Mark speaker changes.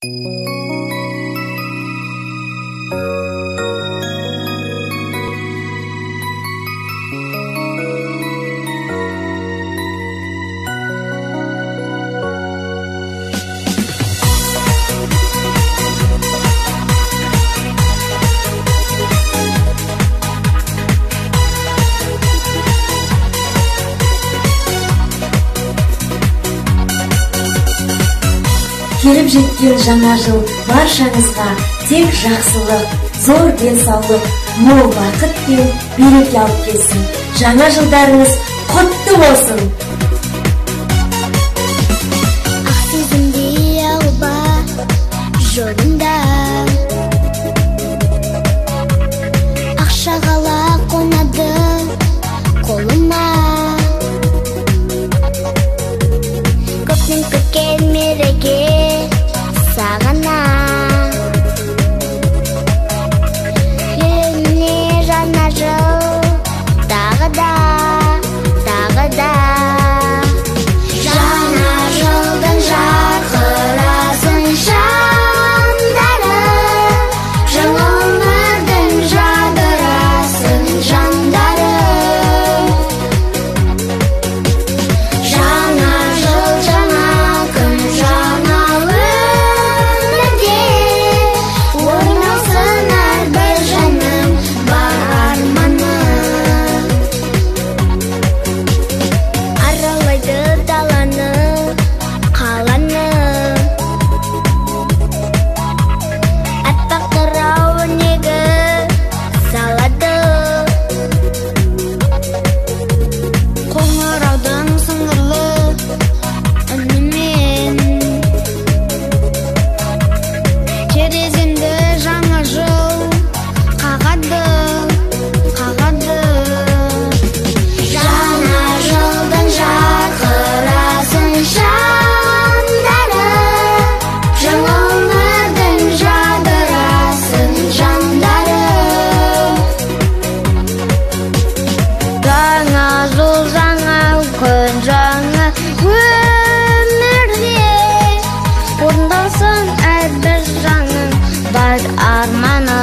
Speaker 1: Келіп жеткен жаңа жыл баршаңызға тек жақсылық, зор денсаулық, мол бақыт пен береке алып келсін. Жаңа жылдарыңыз құтты болсын.
Speaker 2: Ақсезімдей алба жолында, ақшағала қонады қолыма, көптен күткен мереке сағына, еліне жаңа жыл тағы да. Жаңа жылдың жарқырасын шамдары, жаңа өмірдің жадырасын жандары. Жаңа жыл, жаңа күн, жаңа өмірде ойналсын әрбір жанның бар арманы. Аралайды даланы, қаланы, аппақ қырау өнегі салады. Қоңыраудың сыңғырлы үнімен тереземді жаңа жыл қағады. Жаңа жылдың жарқырасын шамдары, жаңа өмірдің жадырасын жандары. Жаңа жыл, жаңа күн, жаңа өмірде орындалсын әрбір жанның бар арманы.